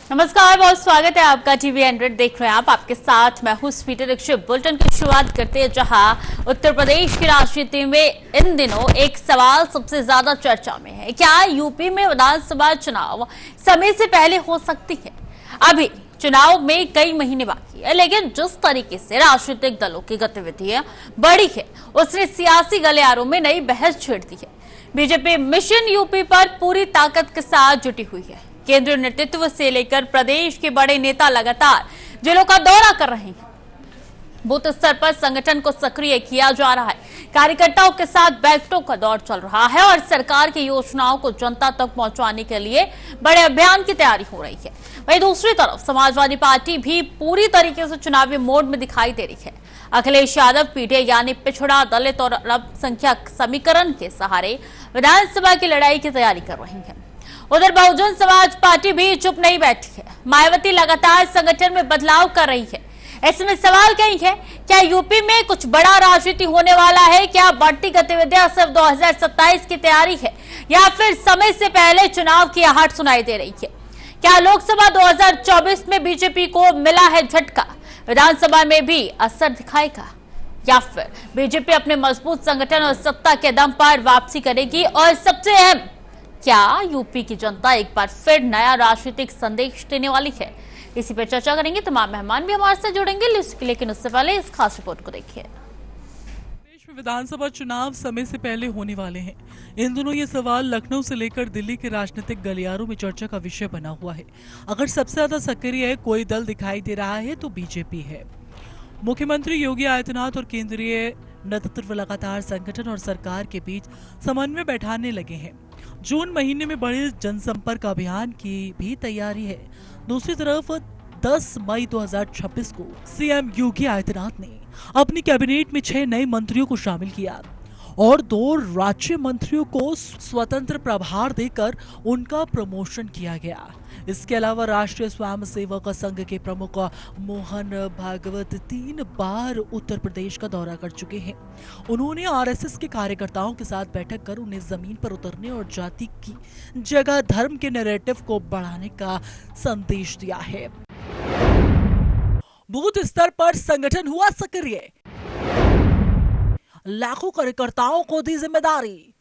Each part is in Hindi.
नमस्कार, बहुत स्वागत है आपका। टीवी 100 देख रहे हैं आप। आपके साथ मैं हूं स्पीटर दीक्षित। बुलेटिन की शुरुआत करते हैं जहां उत्तर प्रदेश की राजनीति में इन दिनों एक सवाल सबसे ज्यादा चर्चा में है। क्या यूपी में विधानसभा चुनाव समय से पहले हो सकती है? अभी चुनाव में कई महीने बाकी है, लेकिन जिस तरीके से राजनीतिक दलों की गतिविधियां बढ़ी है, उसने सियासी गलियारों में नई बहस छेड़ दी है। बीजेपी मिशन यूपी पर पूरी ताकत के साथ जुटी हुई है। केंद्रीय नेतृत्व से लेकर प्रदेश के बड़े नेता लगातार जिलों का दौरा कर रहे हैं। बूथ स्तर पर संगठन को सक्रिय किया जा रहा है। कार्यकर्ताओं के साथ बैठकों का दौर चल रहा है और सरकार की योजनाओं को जनता तक पहुंचाने के लिए बड़े अभियान की तैयारी हो रही है। वहीं दूसरी तरफ समाजवादी पार्टी भी पूरी तरीके से चुनावी मोड में दिखाई दे रही है। अखिलेश यादव पीढ़ी यानी पिछड़ा, दलित और अल्पसंख्यक समीकरण के सहारे विधानसभा की लड़ाई की तैयारी कर रही है। उधर बहुजन समाज पार्टी भी चुप नहीं बैठी है। मायावती लगातार संगठन में बदलाव कर रही है। ऐसे सवाल कई है, क्या यूपी में कुछ बड़ा राजनीति होने वाला है? क्या बढ़ती गतिविधियां सिर्फ 2027 की तैयारी है या फिर समय से पहले चुनाव की आहट सुनाई दे रही है? क्या लोकसभा 2024 में बीजेपी को मिला है झटका, विधानसभा में भी असर दिखाएगा या फिर बीजेपी अपने मजबूत संगठन और सत्ता के दम पर वापसी करेगी? और सबसे अहम, क्या यूपी की जनता एक बार फिर नया राजनीतिक संदेश देने वाली है? इसी पर चर्चा करेंगे। तमाम मेहमान भी हमारे साथ जुड़ेंगे, लेकिन उससे पहले इस खास रिपोर्ट को देखिए। देश में विधानसभा चुनाव समय से पहले होने वाले हैं। इन दिनों ये सवाल लखनऊ से लेकर दिल्ली के राजनीतिक गलियारों में चर्चा का विषय बना हुआ है। अगर सबसे ज्यादा सक्रिय कोई दल दिखाई दे रहा है तो बीजेपी है। मुख्यमंत्री योगी आदित्यनाथ और केंद्रीय नेतृत्व लगातार संगठन और सरकार के बीच समन्वय बैठाने लगे हैं। जून महीने में बड़े जनसंपर्क अभियान की भी तैयारी है। दूसरी तरफ 10 मई 2026 को सीएम योगी आदित्यनाथ ने अपनी कैबिनेट में 6 नए मंत्रियों को शामिल किया और 2 राज्य मंत्रियों को स्वतंत्र प्रभार देकर उनका प्रमोशन किया गया। इसके अलावा राष्ट्रीय स्वयंसेवक संघ के प्रमुख मोहन भागवत 3 बार उत्तर प्रदेश का दौरा कर चुके हैं। उन्होंने आरएसएस के कार्यकर्ताओं के साथ बैठक कर उन्हें जमीन पर उतरने और जाति की जगह धर्म के नैरेटिव को बढ़ाने का संदेश दिया है। बूथ स्तर पर संगठन हुआ सक्रिय, लाखों कार्यकर्ताओं को दी जिम्मेदारी,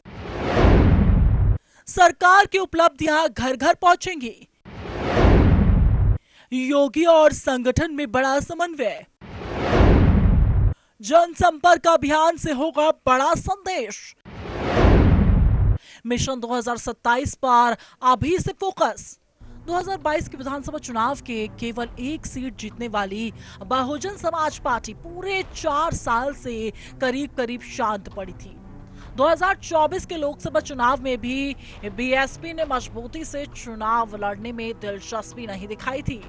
सरकार की उपलब्धियां घर घर पहुंचेंगी, योगी और संगठन में बड़ा समन्वय, जनसंपर्क अभियान से होगा बड़ा संदेश, मिशन 2027 पर अभी से फोकस। 2022 के विधानसभा चुनाव के केवल 1 सीट जीतने वाली बहुजन समाज पार्टी पूरे 4 साल से करीब शांत पड़ी थी। 2024 के लोकसभा चुनाव में भी बीएसपी ने मजबूती से चुनाव लड़ने में दिलचस्पी नहीं दिखाई थी,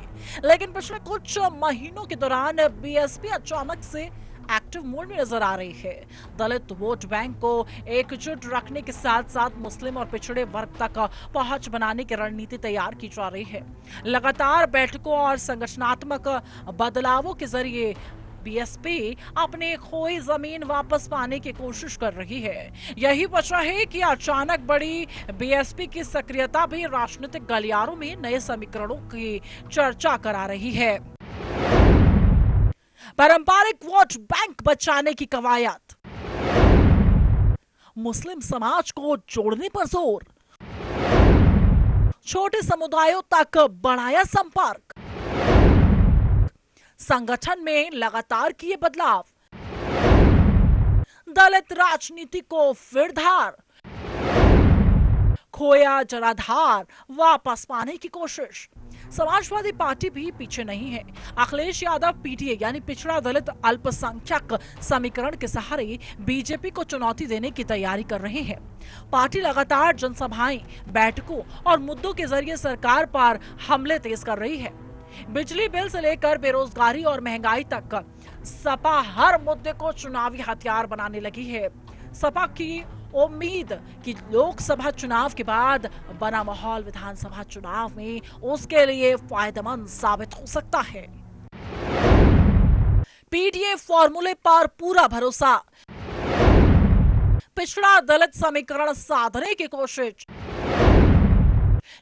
लेकिन पिछले कुछ महीनों के दौरान बीएसपी अचानक से एक्टिव मोड में नजर आ रही है। दलित वोट बैंक को एकजुट रखने के साथ साथ मुस्लिम और पिछड़े वर्ग तक पहुंच बनाने की रणनीति तैयार की जा रही है। लगातार बैठकों और संगठनात्मक बदलावों के जरिए बीएसपी अपने खोई जमीन वापस पाने की कोशिश कर रही है। यही वजह है कि अचानक बड़ी बीएसपी की सक्रियता भी राजनीतिक गलियारों में नए समीकरणों की चर्चा करा रही है। पारंपरिक वोट बैंक बचाने की कवायद, मुस्लिम समाज को जोड़ने पर जोर, छोटे समुदायों तक बढ़ाया संपर्क, संगठन में लगातार किए बदलाव, दलित राजनीति को फिर धार, खोया जनाधार वापस पाने की कोशिश। समाजवादी पार्टी भी पीछे नहीं है। अखिलेश यादव पीटीए यानी पिछड़ा, दलित, अल्पसंख्यक समीकरण के सहारे बीजेपी को चुनौती देने की तैयारी कर रहे हैं। पार्टी लगातार जनसभाएं, बैठकों और मुद्दों के जरिए सरकार पर हमले तेज कर रही है। बिजली बिल से लेकर बेरोजगारी और महंगाई तक सपा हर मुद्दे को चुनावी हथियार बनाने लगी है। सपा की उम्मीद कि लोकसभा चुनाव के बाद बना माहौल विधानसभा चुनाव में उसके लिए फायदेमंद साबित हो सकता है। पीडीए फॉर्मूले पर पूरा भरोसा, पिछड़ा दलित समीकरण साधने की कोशिश,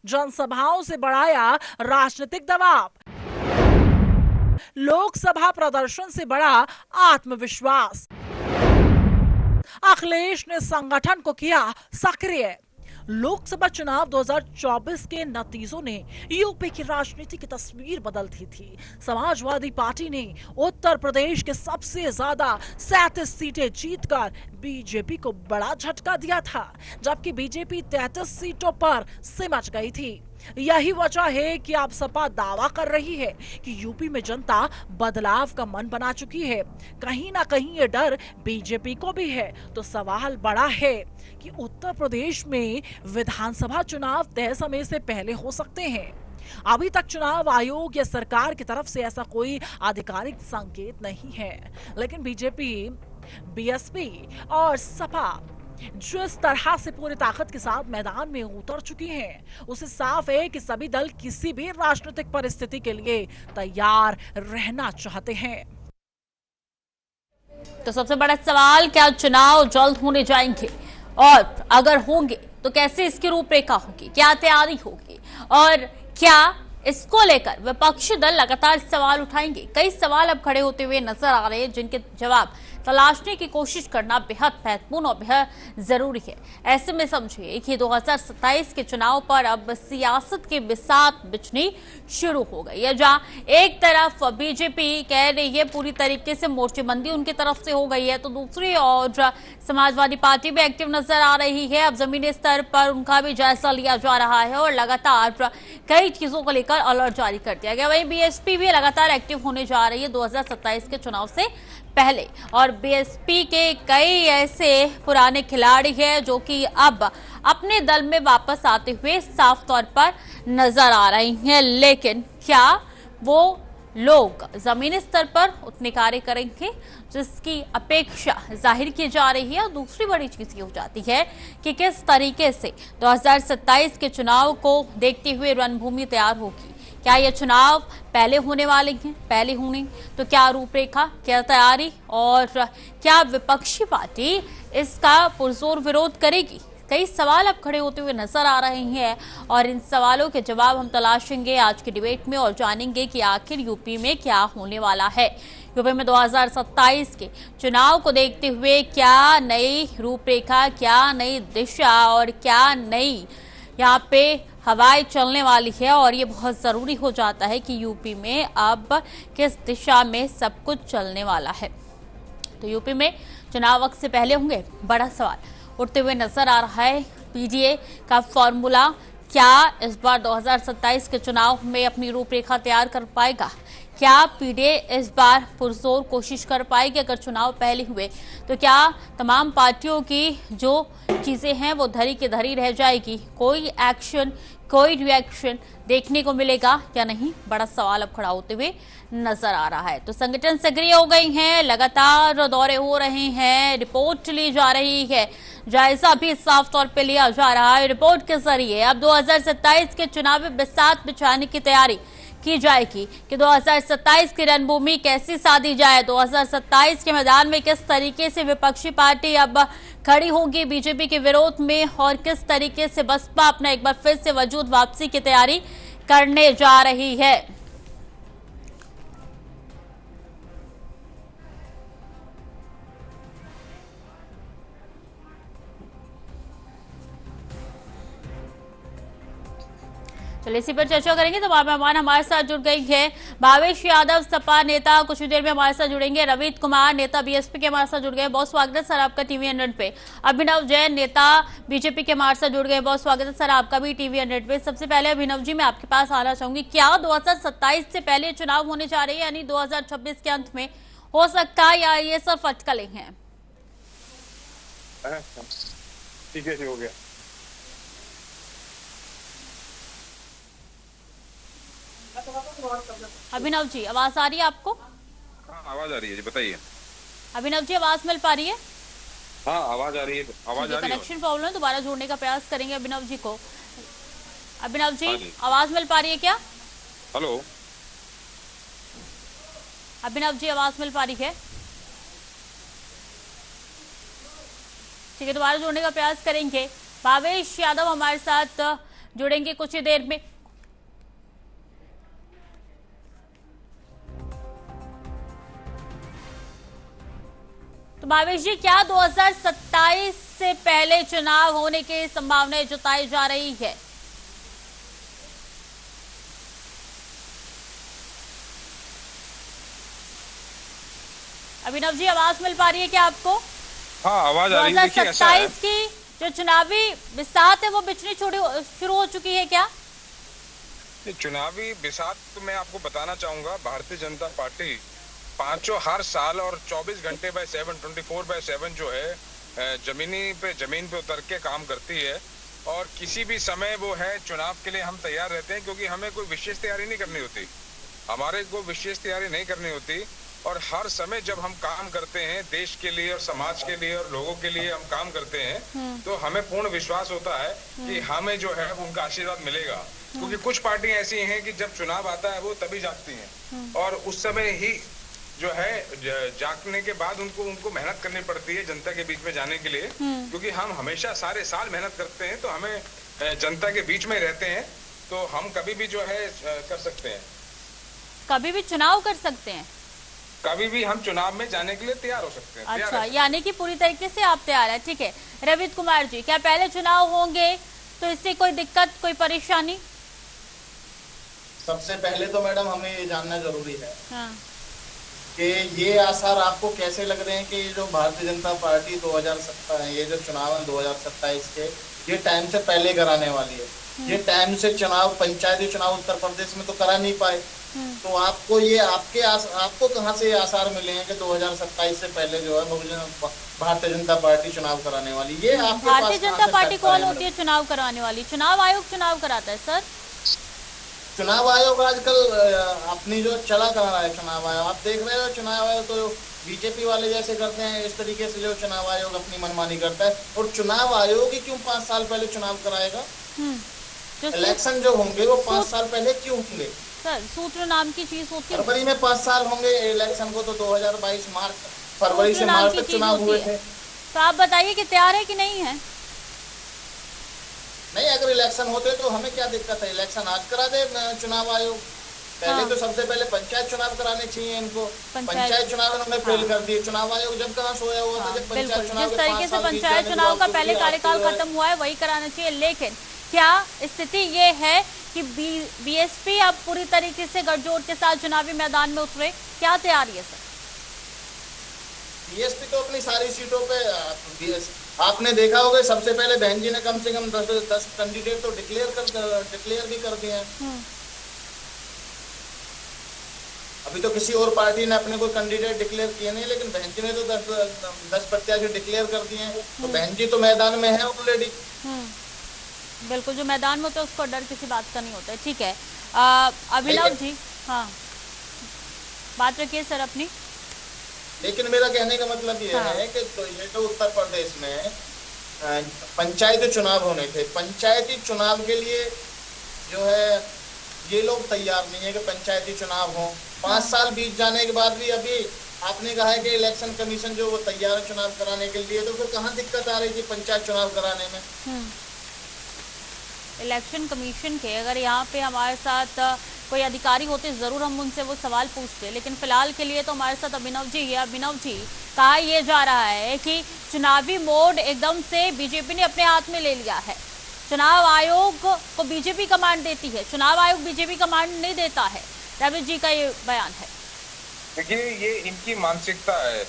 जनसभाओं से बढ़ाया राजनीतिक दबाव, लोकसभा प्रदर्शन से बढ़ा आत्मविश्वास, अखिलेश ने संगठन को किया सक्रिय। लोकसभा चुनाव 2024 के नतीजों ने यूपी की राजनीति की तस्वीर बदल दी थी। समाजवादी पार्टी ने उत्तर प्रदेश के सबसे ज्यादा 37 सीटें जीतकर बीजेपी को बड़ा झटका दिया था, जबकि बीजेपी 33 सीटों पर सिमट गई थी। यही वजह है कि अब सपा दावा कर रही है कि यूपी में जनता बदलाव का मन बना चुकी है। कहीं ना कहीं ये डर बीजेपी को भी है। तो सवाल बड़ा है कि उत्तर प्रदेश में विधानसभा चुनाव तय समय से पहले हो सकते हैं। अभी तक चुनाव आयोग या सरकार की तरफ से ऐसा कोई आधिकारिक संकेत नहीं है, लेकिन बीजेपी, बीएसपी और सपा जो इस तरह से पूरी ताकत के साथ मैदान में उतर चुकी हैं, उसे साफ है कि सभी दल किसी भी राजनीतिक परिस्थिति के लिए तैयार रहना चाहते हैं। तो सबसे बड़ा सवाल, क्या चुनाव जल्द होने जाएंगे, और अगर होंगे तो कैसे इसकी रूपरेखा होगी, क्या तैयारी होगी, और क्या इसको लेकर विपक्षी दल लगातार सवाल उठाएंगे। कई सवाल अब खड़े होते हुए नजर आ रहे हैं, जिनके जवाब तलाशने की कोशिश करना बेहद महत्वपूर्ण और बेहद जरूरी है। ऐसे में समझिए कि 2027 के चुनाव पर अब सियासत की बिसात बिछनी शुरू हो गई है, जहां एक तरफ बीजेपी कह रही है पूरी तरीके से मोर्चेबंदी उनकी तरफ से हो गई है, तो दूसरी ओर समाजवादी पार्टी भी एक्टिव नजर आ रही है। अब जमीनी स्तर पर उनका भी जायजा लिया जा रहा है और लगातार कई चीजों को लेकर अलर्ट जारी कर दिया गया। वहीं बीएसपी भी लगातार एक्टिव होने जा रही है 2027 के चुनाव से पहले, और बीएसपी के कई ऐसे पुराने खिलाड़ी हैं जो कि अब अपने दल में वापस आते हुए साफ तौर पर नजर आ रही हैं। लेकिन क्या वो लोग जमीनी स्तर पर उतने कार्य करेंगे जिसकी अपेक्षा जाहिर की जा रही है। और दूसरी बड़ी चीज ये हो जाती है कि किस तरीके से 2027 के चुनाव को देखते हुए रणभूमि तैयार होगी। क्या ये चुनाव पहले होने वाले हैं, पहले होने, तो क्या रूपरेखा, क्या तैयारी, और क्या विपक्षी पार्टी इसका पुरजोर विरोध करेगी। कई सवाल अब खड़े होते हुए नजर आ रहे हैं और इन सवालों के जवाब हम तलाशेंगे आज की डिबेट में और जानेंगे कि आखिर यूपी में क्या होने वाला है। यूपी में 2027 के चुनाव को देखते हुए क्या नई रूपरेखा, क्या नई दिशा और क्या नई यहाँ पे हवाएं चलने वाली है। और ये बहुत जरूरी हो जाता है कि यूपी में अब किस दिशा में सब कुछ चलने वाला है। तो यूपी में चुनाव वक्त से पहले होंगे, बड़ा सवाल उठते हुए नजर आ रहा है। पीडीए का फॉर्मूला क्या इस बार 2027 के चुनाव में अपनी रूपरेखा तैयार कर पाएगा। क्या पीडीए इस बार पुरजोर कोशिश कर पाएगी। अगर चुनाव पहले हुए तो क्या तमाम पार्टियों की जो चीजें हैं वो धरी की धरी रह जाएगी, कोई एक्शन, कोई रिएक्शन देखने को मिलेगा या नहीं, बड़ा सवाल अब खड़ा होते हुए नजर आ रहा है। तो संगठन सक्रिय हो गई हैं, लगातार दौरे हो रहे हैं, रिपोर्ट ली जा रही है, जायजा भी साफ तौर पे लिया जा रहा है। रिपोर्ट के जरिए अब 2027 के चुनावी बिसात बिछाने की तैयारी की जाएगी कि 2027 की रणभूमि कैसी साधी जाए, 2027 के मैदान में किस तरीके से विपक्षी पार्टी अब खड़ी होगी बीजेपी के विरोध में, और किस तरीके से बसपा अपना एक बार फिर से वजूद वापसी की तैयारी करने जा रही है। चलिए इसी पर चर्चा करेंगे। तो मेहमान हमारे साथ जुड़ गई है भावेश यादव, सपा नेता, कुछ ही देर में हमारे साथ जुड़ेंगे रवित कुमार, नेता बीएसपी के हमारे साथ जुड़ गए, बहुत स्वागत है सर आपका टीवी 100 पे। अभिनव जैन, नेता बीजेपी के हमारे साथ जुड़ गए, बहुत स्वागत है सर आपका भी टीवी 100 पे। सबसे पहले अभिनव जी मैं आपके पास आना चाहूंगी, क्या 2027 से पहले चुनाव होने जा रहे हैं, यानी 2026 के अंत में हो सकता है, या ये सब फटकलें हैं। ठीक है, हो गया। अभिनव जी आवाज आ रही है आपको? हाँ आवाज आ रही है जी, बताइए। अभिनव जी आवाज मिल पा रही है? हाँ आवाज आ रही है, आवाज आ रही है। कनेक्शन प्रॉब्लम है, दोबारा जोड़ने का प्रयास करेंगे अभिनव जी को। अभिनव जी आवाज मिल पा रही है क्या? हेलो अभिनव जी आवाज मिल पा रही है? ठीक है, दोबारा जोड़ने का प्रयास करेंगे। भावेश यादव हमारे साथ जुड़ेंगे कुछ ही देर में। तो भावेश जी, क्या 2027 से पहले चुनाव होने की संभावनाएं जताई जा रही है? अभिनव जी, आवाज मिल पा रही है क्या आपको? हाँ, आवाज आ रही है। 2027 की जो चुनावी बिसात है वो बिछनी शुरू हो चुकी है क्या? चुनावी बिसात तो मैं आपको बताना चाहूंगा, भारतीय जनता पार्टी पांचों हर साल और 24 घंटे बाय 7, 24/7 जो है जमीन पे उतर के काम करती है। और किसी भी समय वो है चुनाव के लिए हम तैयार रहते हैं, क्योंकि हमें कोई विशेष तैयारी नहीं करनी होती, हमारे को विशेष तैयारी नहीं करनी होती। और हर समय जब हम काम करते हैं देश के लिए और समाज के लिए और लोगों के लिए हम काम करते हैं, तो हमें पूर्ण विश्वास होता है कि हमें जो है उनका आशीर्वाद मिलेगा। क्योंकि कुछ पार्टियां ऐसी हैं कि जब चुनाव आता है वो तभी जागती हैं, और उस समय ही जो है जागने के बाद उनको मेहनत करनी पड़ती है जनता के बीच में जाने के लिए। क्योंकि हम हमेशा सारे साल मेहनत करते हैं, तो हमें जनता के बीच में रहते हैं, तो हम कभी भी जो है कर सकते हैं, कभी भी चुनाव कर सकते हैं, कभी भी हम चुनाव में जाने के लिए तैयार हो सकते हैं। अच्छा, यानी कि पूरी तरीके से आप तैयार हैं। ठीक है, रवित कुमार जी, क्या पहले चुनाव होंगे तो इससे कोई दिक्कत, कोई परेशानी? सबसे पहले तो मैडम हमें ये जानना जरूरी है कि ये आसार आपको कैसे लग रहे हैं कि ये जो भारतीय जनता पार्टी 2027 ये जो चुनाव है 2027 के, ये टाइम से पहले कराने वाली है। ये टाइम से चुनाव, पंचायती चुनाव उत्तर प्रदेश में तो करा नहीं पाए, तो आपको ये आपको कहाँ से ये आसार मिले हैं कि 2027 से पहले जो है भारतीय जनता पार्टी चुनाव कराने वाली? ये आपके भारतीय जनता पार्टी कौन होती है चुनाव कराने वाली? चुनाव आयोग चुनाव कराता है सर। चुनाव आयोग आजकल अपनी जो चला कर रहा है चुनाव आयोग, आप देख रहे हो चुनाव आयोग तो बीजेपी वाले जैसे करते हैं, इस तरीके से जो चुनाव आयोग अपनी मनमानी करता है। और चुनाव आयोग ही क्यों 5 साल पहले चुनाव कराएगा? इलेक्शन जो होंगे वो 5 साल पहले क्यों होंगे सर? सूत्र नाम की चीज होती है, फरवरी में 5 साल होंगे इलेक्शन को, तो 2022 फरवरी से मार्च तक चुनाव हुए थे। तो आप बताइए कि तैयार है कि नहीं है? नहीं, अगर इलेक्शन होते तो हमें क्या दिक्कत है? इलेक्शन आज करा दे चुनाव आयोग। पहले तो सबसे पहले पंचायत चुनाव कराने चाहिए इनको। पंचायत चुनाव इन्होंने फेल कर दिए। चुनाव आयोग जब कहाँ सोया हुआ था जब पंचायत चुनाव जिस तरीके से पंचायत चुनाव का पहले कार्यकाल खत्म हुआ है वही कराना चाहिए। लेकिन क्या स्थिति ये है कि बीएसपी अब पूरी तरीके से गठजोड़ के साथ चुनावी मैदान में उतरे? क्या तैयारी है सर? बीएसपी तो अपनी सारी सीटों पे आपने देखा होगा, सबसे पहले बहन जी ने कम से कम 10 कैंडिडेट तो डिक्लेयर भी कर दिए हैं। अभी तो किसी और पार्टी ने अपने कोई कैंडिडेट डिक्लेयर किए नहीं, लेकिन बहन जी ने तो 10 प्रत्याशी डिक्लेयर कर दिए हैं। तो बहन जी तो मैदान में है ऑलरेडी। बिल्कुल, जो मैदान में होता है उसको डर किसी बात का नहीं होता है। ठीक है, अभिनव जी, हाँ बात रखिए सर अपनी। लेकिन मेरा कहने का मतलब ये है कि तो ये तो उत्तर प्रदेश में पंचायती चुनाव होने थे, पंचायती चुनाव के लिए जो है ये लोग तैयार नहीं है कि पंचायती चुनाव हो। 5 साल बीत जाने के बाद भी अभी आपने कहा है कि इलेक्शन कमीशन जो वो तैयार है चुनाव कराने के लिए, तो फिर कहाँ दिक्कत आ रही थी पंचायत चुनाव कराने में? इलेक्शन कमीशन के अगर यहाँ पे हमारे साथ कोई अधिकारी होते जरूर हम उनसे वो सवाल पूछते, लेकिन फिलहाल के लिए तो हमारे साथ अभिनव जी है। अभिनव जी, कहा यह जा रहा है कि चुनावी मोड एकदम से बीजेपी ने अपने हाथ में ले लिया है। चुनाव आयोग को बीजेपी कमांड देती है, चुनाव आयोग बीजेपी कमांड नहीं देता है। रवित जी का ये बयान है। देखिए, ये इनकी मानसिकता है।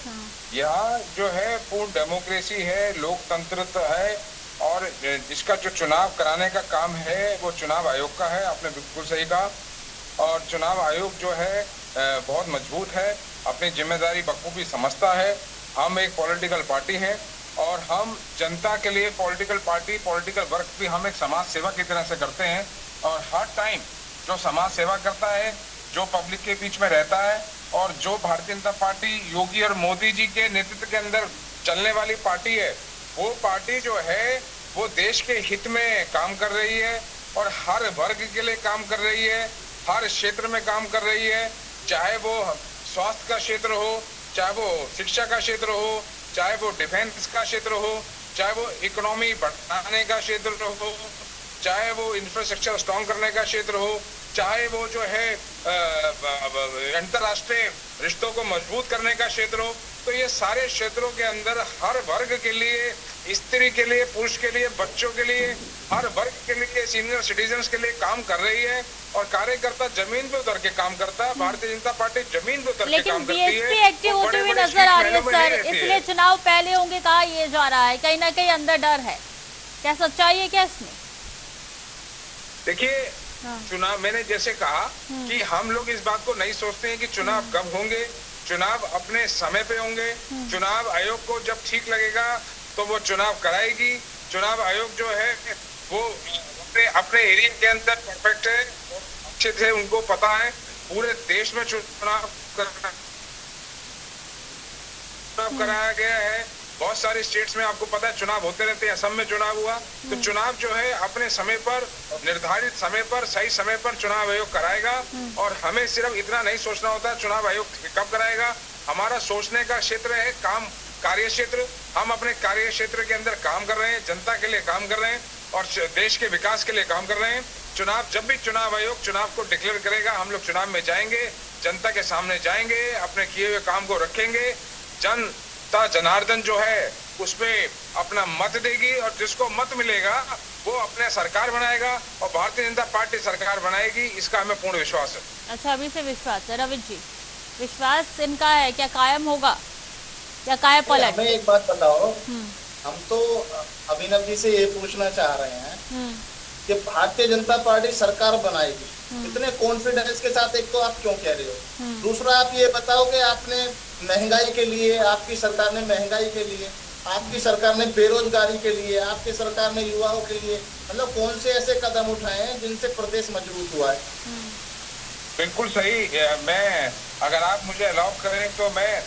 यहाँ जो है पूर्ण डेमोक्रेसी है, लोकतंत्र है, और जिसका जो चुनाव कराने का काम है वो चुनाव आयोग का है। आपने बिल्कुल सही कहा। और चुनाव आयोग जो है बहुत मजबूत है, अपनी जिम्मेदारी बखूबी समझता है। हम एक पॉलिटिकल पार्टी है और हम जनता के लिए पॉलिटिकल पार्टी, पॉलिटिकल वर्क भी हम एक समाज सेवा की तरह से करते हैं। और हर टाइम जो समाज सेवा करता है, जो पब्लिक के बीच में रहता है, और जो भारतीय जनता पार्टी योगी और मोदी जी के नेतृत्व के अंदर चलने वाली पार्टी है, वो पार्टी जो है वो देश के हित में काम कर रही है और हर वर्ग के लिए काम कर रही है, हर क्षेत्र में काम कर रही है। चाहे वो स्वास्थ्य का क्षेत्र हो, चाहे वो शिक्षा का क्षेत्र हो, चाहे वो डिफेंस का क्षेत्र हो, चाहे वो इकोनॉमी बढ़ाने का क्षेत्र हो, चाहे वो इंफ्रास्ट्रक्चर स्ट्रॉन्ग करने का क्षेत्र हो, चाहे वो जो है अंतर्राष्ट्रीय रिश्तों को मजबूत करने का क्षेत्र हो, तो ये सारे क्षेत्रों के अंदर हर वर्ग के लिए, स्त्री के लिए, पुरुष के लिए, बच्चों के लिए, हर वर्ग के लिए, सीनियर सिटीजन्स के लिए काम कर रही है। और कार्यकर्ता जमीन पे उतर के काम करता है। भारतीय जनता पार्टी जमीन पे उतर के काम करती है। लेकिन बीएसपी एक्टिव होती हुई नजर आ रही है सर, इसलिए चुनाव पहले होंगे कहा ये जा रहा है, कहीं ना कहीं अंदर डर है, क्या सच्चाई है क्या इसमें? देखिए, चुनाव, मैंने जैसे कहा कि हम लोग इस बात को नहीं सोचते हैं कि चुनाव कब होंगे, चुनाव अपने समय पे होंगे। चुनाव आयोग को जब ठीक लगेगा तो वो चुनाव कराएगी। चुनाव आयोग जो है वो अपने एरिया के अंदर परफेक्ट है, अच्छे से उनको पता है पूरे देश में चुनाव कराया गया है। बहुत सारे स्टेट्स में आपको पता है चुनाव होते रहते हैं। असम में चुनाव हुआ, तो चुनाव जो है अपने समय पर, निर्धारित समय पर, सही समय पर चुनाव आयोग कराएगा। और हमें सिर्फ इतना नहीं सोचना होता चुनाव आयोग कब कराएगा। हमारा सोचने का क्षेत्र है काम, कार्य क्षेत्र। हम अपने कार्य क्षेत्र के अंदर काम कर रहे हैं, जनता के लिए काम कर रहे हैं और देश के विकास के लिए काम कर रहे हैं। चुनाव, जब भी चुनाव आयोग चुनाव को डिक्लेयर करेगा, हम लोग चुनाव में जाएंगे, जनता के सामने जाएंगे, अपने किए हुए काम को रखेंगे। जनता जनार्दन जो है उसमें अपना मत देगी और जिसको मत मिलेगा वो अपने सरकार बनाएगा और भारतीय जनता पार्टी सरकार बनाएगी, इसका हमें पूर्ण विश्वास है। अच्छा, अभी से विश्वास है रविंद्र जी, विश्वास इनका है, क्या कायम होगा या काया पलट? हमें एक बात बताओ, हम तो अभिनव जी से ये पूछना चाह रहे हैं कि भारतीय जनता पार्टी सरकार बनाएगी, इतने कॉन्फिडेंस के साथ एक तो आप क्यों कह रहे हो? दूसरा आप ये बताओ कि आपने महंगाई के लिए, आपकी सरकार ने महंगाई के लिए, आपकी सरकार ने बेरोजगारी के लिए, आपकी सरकार ने युवाओं के लिए, मतलब कौन से ऐसे कदम उठाए हैं जिनसे प्रदेश मजबूत हुआ है? बिल्कुल सही। मैं, अगर आप मुझे अलाउ करें तो मैं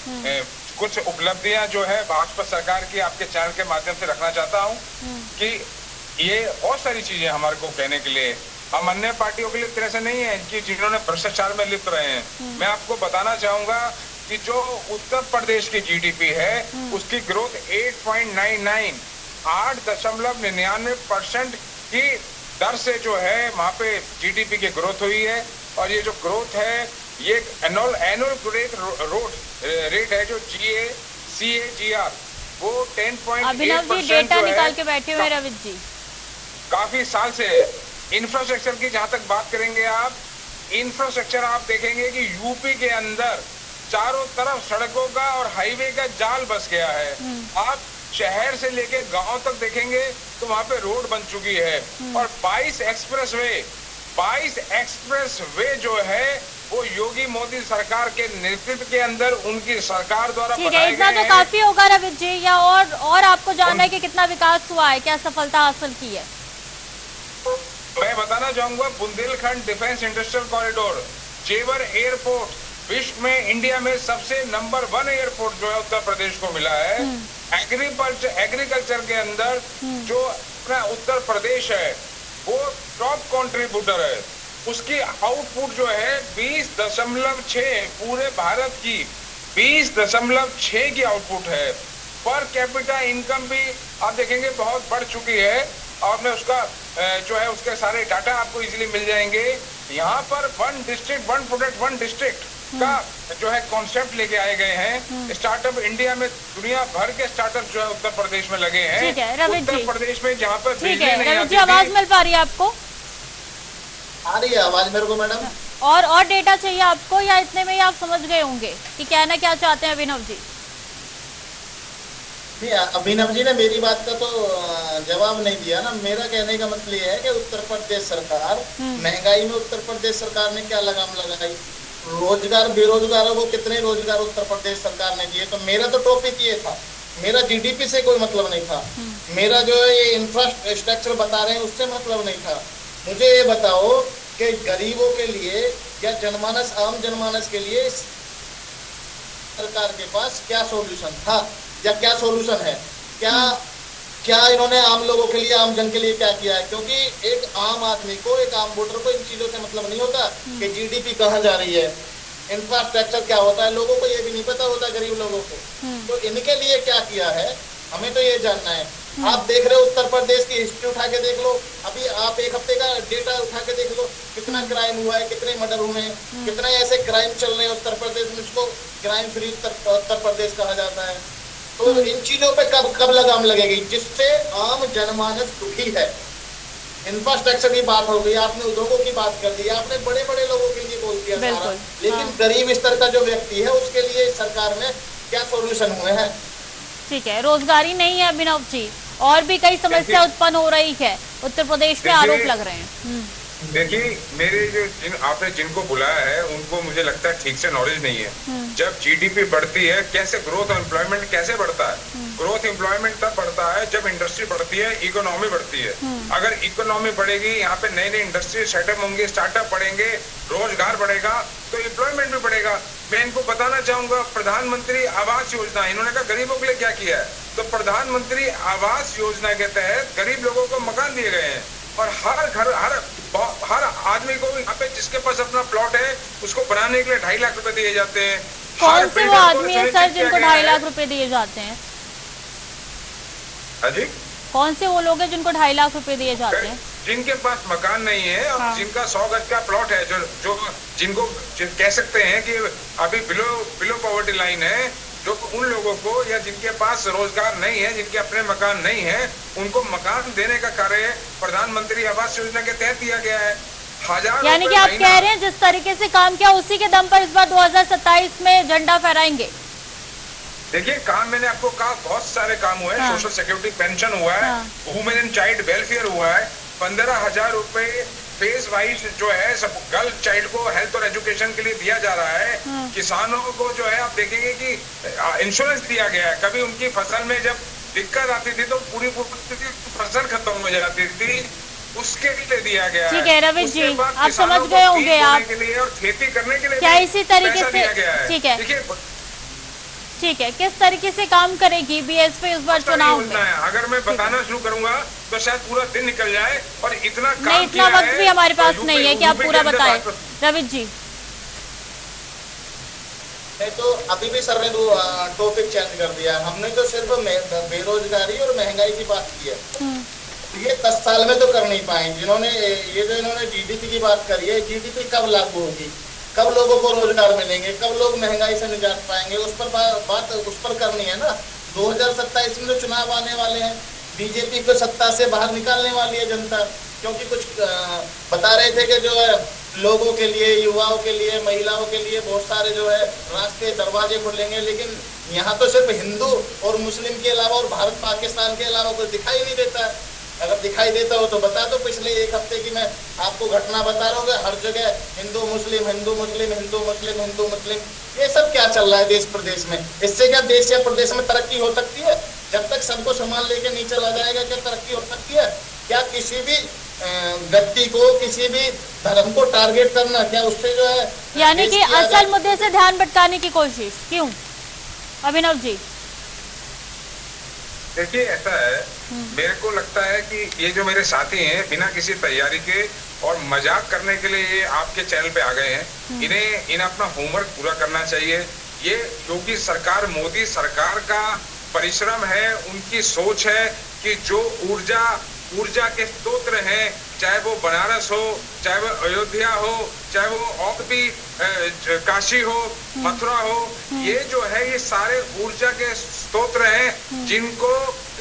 कुछ उपलब्धियां जो है भाजपा सरकार की आपके चैनल के माध्यम से रखना चाहता हूं कि ये बहुत सारी चीजें हमारे को कहने के लिए, हम अन्य पार्टियों के लिए तरह से नहीं है कि जिन्होंने भ्रष्टाचार में लिप्त रहे हैं। मैं आपको बताना चाहूंगा कि जो उत्तर प्रदेश की जीडीपी है उसकी ग्रोथ 8.99 8.99% की दर से जो है वहां पे जीडीपी की ग्रोथ हुई है। और ये जो ग्रोथ है ये एनुअल ग्रोथ रेट है जो CAGR वो 10.8% अभिनव जी डेटा निकाल के बैठे हुए रविंद्र जी, काफी साल से। इंफ्रास्ट्रक्चर की जहां तक बात करेंगे आप, इंफ्रास्ट्रक्चर आप देखेंगे कि यूपी के अंदर चारों तरफ सड़कों का और हाईवे का जाल बस गया है। आप शहर से लेके गांव तक देखेंगे तो वहां पे रोड बन चुकी है। और 22 एक्सप्रेसवे जो है वो योगी मोदी सरकार के नेतृत्व के अंदर उनकी सरकार द्वारा बनाए इतना तो काफी होगा रविंद्र जी, या और आपको जानना है कि कितना विकास हुआ है, क्या सफलता हासिल की है? मैं बताना चाहूंगा बुंदेलखंड डिफेंस इंडस्ट्रियल कॉरिडोर, जेवर एयरपोर्ट, विश्व में इंडिया में सबसे नंबर 1 एयरपोर्ट जो है उत्तर प्रदेश को मिला है। एग्रीकल्चर के अंदर जो अपना उत्तर प्रदेश है वो टॉप कंट्रीब्यूटर है। उसकी आउटपुट जो है 20.6, पूरे भारत की 20.6 की आउटपुट है। पर कैपिटा इनकम भी आप देखेंगे बहुत बढ़ चुकी है। और मैं उसका जो है उसके सारे डाटा आपको इजीली मिल जाएंगे। यहाँ पर 1 डिस्ट्रिक्ट 1 प्रोडक्ट 1 डिस्ट्रिक्ट का जो है कॉन्सेप्ट लेके आए गए हैं। स्टार्टअप इंडिया में दुनिया भर के स्टार्टअप जो है उत्तर प्रदेश में लगे हैं। ठीक है रविंद्र जी, उत्तर प्रदेश में जहाँ पर ठीक है रविंद्र जी, आवाज मिल पा रही है आपको? आ रही है आवाज मेरे को मैडम। और डेटा चाहिए आपको या इतने में ही आप समझ गए होंगे कि कहना क्या चाहते हैं अभिनव जी? नहीं, अभिनव जी ने मेरी बात का तो जवाब नहीं दिया ना। मेरा कहने का मतलब ये है कि उत्तर प्रदेश सरकार, महंगाई में उत्तर प्रदेश सरकार ने क्या लगाम लगाई, रोजगार, बेरोजगारों को कितने रोजगार उत्तर प्रदेश सरकार ने दिए। तो मेरा तो टॉपिक ये था, मेरा जीडीपी से कोई मतलब नहीं था, मेरा जो है ये इंफ्रास्ट्रक्चर बता रहे हैं उससे मतलब नहीं था। मुझे ये बताओ कि गरीबों के लिए या जनमानस, आम जनमानस के लिए सरकार के पास क्या सॉल्यूशन था या क्या सॉल्यूशन है, क्या इन्होंने आम लोगों के लिए, आम जन के लिए क्या किया है? क्योंकि एक आम आदमी को, एक आम वोटर को इन चीजों से मतलब नहीं होता कि जीडीपी कहाँ जा रही है, इंफ्रास्ट्रक्चर क्या होता है, लोगों को ये भी नहीं पता होता, गरीब लोगों को। तो इनके लिए क्या किया है हमें तो ये जानना है। आप देख रहे हो उत्तर प्रदेश की हिस्ट्री उठा के देख लो, अभी आप एक हफ्ते का डेटा उठा के देख लो, कितना क्राइम हुआ है, कितने मर्डर हुए हैं, कितने ऐसे क्राइम चल रहे हैं उत्तर प्रदेश में, उसको क्राइम फ्री उत्तर प्रदेश कहा जाता है। तो इन चीजों पे कब लगाम लगेगी, जिससे आम जनमानस दुखी है। इंफ्रास्ट्रक्चर की बात हो गई, आपने उद्योगों की बात कर दी, आपने बड़े बड़े लोगों के लिए बोल दिया सारा, लेकिन गरीब स्तर का जो व्यक्ति है उसके लिए सरकार में क्या सॉल्यूशन हुए हैं? ठीक है, रोजगारी नहीं है अभिनव जी, और भी कई समस्या उत्पन्न हो रही है उत्तर प्रदेश में, आरोप लग रहे हैं। देखिए, मेरे आपने जिनको बुलाया है उनको मुझे लगता है ठीक से नॉलेज नहीं है। जब जीडीपी बढ़ती है, कैसे ग्रोथ और एम्प्लॉयमेंट कैसे बढ़ता है? ग्रोथ एम्प्लॉयमेंट तब बढ़ता है जब इंडस्ट्री बढ़ती है, इकोनॉमी बढ़ती है। अगर इकोनॉमी बढ़ेगी, यहाँ पे नई नई इंडस्ट्री सेटअप होंगे, स्टार्टअप बढ़ेंगे, रोजगार बढ़ेगा तो एम्प्लॉयमेंट भी बढ़ेगा। मैं इनको बताना चाहूंगा, प्रधानमंत्री आवास योजना, इन्होंने कहा गरीबों के लिए क्या किया है, तो प्रधानमंत्री आवास योजना के तहत गरीब लोगों को मकान दिए गए हैं और हर आदमी को यहाँ पे जिसके पास अपना प्लॉट है उसको बनाने के लिए 2.5 लाख रुपए दिए जाते हैं। कौन से वो आदमी है सर जिनको 2.5 लाख रुपए दिए जाते हैं? जी, कौन से वो लोग हैं जिनको 2.5 लाख रुपए दिए जाते हैं? जिनके पास मकान नहीं है और जिनका 100 गज का प्लॉट है, जो जिनको कह सकते हैं कि अभी बिलो पॉवर्टी लाइन है, जो उन लोगों को या जिनके पास रोजगार नहीं है, जिनके अपने मकान नहीं है, उनको मकान देने का कार्य प्रधानमंत्री आवास योजना के तहत दिया गया है। यानी कि आप कह रहे हैं जिस तरीके से काम किया उसी के दम पर इस बार 2027 में झंडा फहराएंगे? देखिए, काम मैंने आपको कहा बहुत सारे काम हुए हैं। सोशल सिक्योरिटी पेंशन हुआ है, वुमेन एंड चाइल्ड वेलफेयर हुआ है, 15,000 रुपए फेज वाइज जो है सब गर्ल चाइल्ड को हेल्थ और एजुकेशन के लिए दिया जा रहा है। किसानों को जो है आप देखेंगे कि इंश्योरेंस दिया गया है। कभी उनकी फसल में जब दिक्कत आती थी तो पूरी फसल खत्म हो जाती थी, उसके लिए दिया गया है। ठीक है रविश जी, आप समझ गए होंगे आप के लिए और खेती करने के लिए क्या इसी तरीके से। ठीक है, देखिए ठीक है, किस तरीके से काम करेगी बीएसपी इस बार चुनाव में? अगर मैं बताना शुरू करूंगा तो शायद पूरा दिन निकल जाए और इतना काम नहीं, इतना वक्त भी हमारे पास नहीं है कि आप पूरा बताएं। रविश जी, तो अभी भी सर ने टॉपिक चेंज कर दिया। हमने तो सिर्फ बेरोजगारी और महंगाई की बात की है, ये 10 साल में तो कर नहीं पाए। इन्होंने जीडीपी की बात करी है, जीडीपी कब लागू होगी, कब लोगों को रोजगार मिलेंगे, कब लोग महंगाई से निजात पाएंगे, उस पर बात उस पर करनी है ना। 2027 में तो चुनाव आने वाले हैं, बीजेपी को सत्ता से बाहर निकालने वाली है जनता। क्योंकि कुछ बता रहे थे कि जो है लोगों के लिए, युवाओं के लिए, महिलाओं के लिए बहुत सारे जो है रास्ते दरवाजे खुलेंगे, लेकिन यहाँ तो सिर्फ हिंदू और मुस्लिम के अलावा और भारत पाकिस्तान के अलावा कुछ दिखाई नहीं देता है। अगर दिखाई देता हो तो बता दो। पिछले एक हफ्ते की मैं आपको घटना बता रहा हूँ, हर जगह हिंदू मुस्लिम, हिंदू मुस्लिम, हिंदू मुस्लिम, हिंदू मुस्लिम, ये सब क्या चल रहा है देश प्रदेश में? इससे क्या देश या प्रदेश में तरक्की हो सकती है? जब तक सबको संभाल लेके नहीं चला जाएगा क्या तरक्की हो सकती है? क्या किसी भी व्यक्ति को, किसी भी धर्म को टारगेट करना, क्या उससे जो है, यानी कि असल मुद्दे से ध्यान भटकाने की कोशिश क्यों अभिनव जी? देखिए, ऐसा है, मेरे को लगता है कि ये जो मेरे साथी हैं बिना किसी तैयारी के और मजाक करने के लिए ये आपके चैनल पे आ गए हैं। इन्हें अपना होमवर्क पूरा करना चाहिए। ये योगी सरकार, मोदी सरकार का परिश्रम है, उनकी सोच है कि जो ऊर्जा के स्रोत हैं, चाहे वो बनारस हो, चाहे वो अयोध्या हो, चाहे वो और भी काशी हो, मथुरा हो, ये जो है ये सारे ऊर्जा के स्रोत हैं जिनको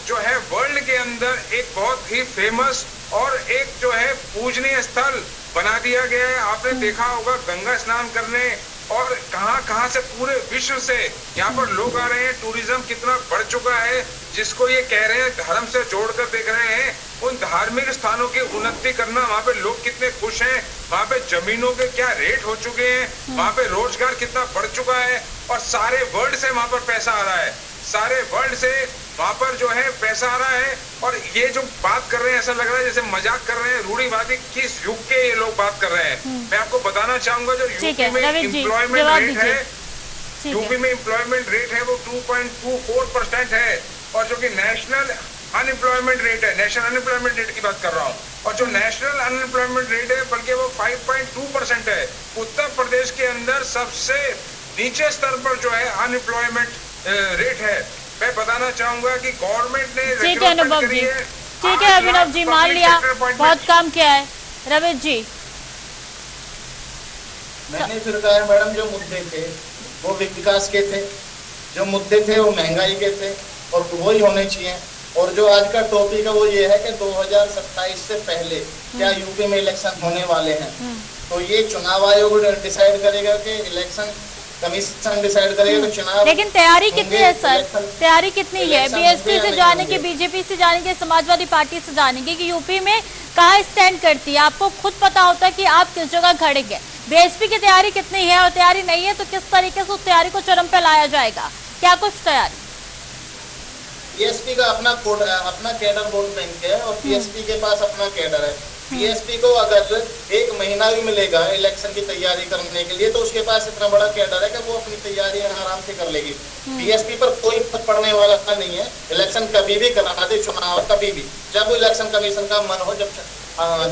जो है वर्ल्ड के अंदर एक बहुत ही फेमस और एक जो है पूजनीय स्थल बना दिया गया है। आपने देखा होगा गंगा स्नान करने और कहां से पूरे विश्व से यहाँ पर लोग आ रहे हैं। टूरिज्म कितना बढ़ चुका है, जिसको ये कह रहे हैं धर्म से जोड़कर देख रहे हैं। उन धार्मिक स्थानों की उन्नति करना, वहाँ पे लोग कितने खुश हैं, वहाँ पे जमीनों के क्या रेट हो चुके हैं, वहाँ पे रोजगार कितना बढ़ चुका है और सारे वर्ल्ड से वहाँ पर पैसा आ रहा है, सारे वर्ल्ड से वहाँ पर जो है पैसा आ रहा है। और ये जो बात कर रहे हैं ऐसा लग रहा है जैसे मजाक कर रहे हैं। रूढ़िवादी किस युग के ये लोग बात कर रहे हैं? मैं आपको बताना चाहूंगा, जो यूपी में एम्प्लॉयमेंट रेट है, यूपी में एम्प्लॉयमेंट रेट है वो 2.24% है, और जो कि नेशनल अनएम्प्लॉयमेंट रेट है, नेशनल अनएम्प्लॉयमेंट रेट की बात कर रहा हूँ, और जो नेशनल अनएम्प्लॉयमेंट रेट है बल्कि वो 5.2% है। उत्तर प्रदेश के अंदर सबसे नीचे स्तर पर जो है अनएम्प्लॉयमेंट रेट है। मैं बताना चाहूंगा कि गवर्नमेंट ने ठीक है अनुभव जी, ठीक है अभिनव जी, मान लिया बहुत काम किया है। रविश जी, मैंने फिर कहा मैडम जो मुद्दे थे वो विकास के थे, जो मुद्दे थे वो महंगाई के थे और वही होने चाहिए। और जो आज का टॉपिक है वो ये है कि 2027 से पहले क्या यूपी में इलेक्शन होने वाले हैं, तो ये चुनाव आयोग डिसाइड करेगा कि इलेक्शन कमीशन डिसाइड करेगा कि चुनाव। लेकिन तैयारी कितनी है सर, तैयारी कितनी है बीएसपी से जाने की, बीजेपी से जाने की, समाजवादी पार्टी से जाने की, कि यूपी में कहाँ स्टैंड करती है? आपको खुद पता होता है कि आप किस जगह खड़ेंगे। बीएसपी की तैयारी कितनी है, और तैयारी नहीं है तो किस तरीके से उस तैयारी को चरम पे लाया जाएगा? क्या कुछ तैयारी? बीएसपी का अपना कैडर वोट बैंक है और बीएसपी के पास अपना कैडर है। बीएसपी को अगर एक महीना भी मिलेगा इलेक्शन की तैयारी करने के लिए तो उसके पास इतना बड़ा कैडर है कि वो अपनी तैयारी आराम से कर लेगी। बीएसपी पर कोई फर्क पड़ने वाला नहीं है। इलेक्शन कभी भी करा दे, चुनाव कभी भी, जब इलेक्शन कमीशन का मन हो जब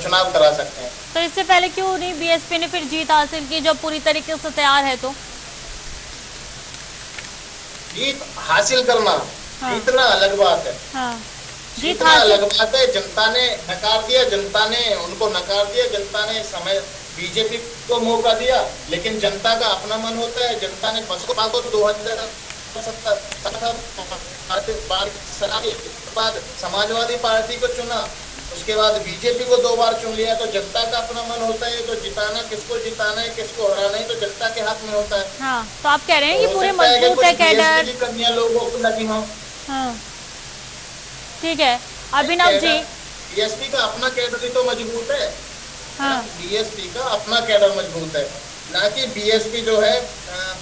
चुनाव करा सकते हैं। तो इससे पहले क्यों नहीं बीएसपी ने फिर जीत हासिल की जब पूरी तरीके से तैयार है? तो जीत हासिल करना इतना अलग बात है। जीतना अलग बात है। जनता ने नकार दिया, जनता ने उनको नकार दिया, जनता ने समय बीजेपी को मौका दिया, लेकिन जनता का अपना मन होता है। जनता ने बसपा को 2017 बाद समाजवादी पार्टी को चुना, उसके बाद बीजेपी को 2 बार चुन लिया, तो जनता का अपना मन होता है। तो जिताना, किसको जिताना है, किसको हराना है, तो जनता के हाथ में होता है। हाँ, तो आप कह रहे हैं कि पूरे मजबूत है कैडर, कमियां लोगों को लगी हों। हाँ, ठीक है अभिनव जी, बीएसपी का अपना कैडर ही तो मजबूत है। हाँ, बीएसपी का अपना कैडर मजबूत है, ना कि बीएसपी जो है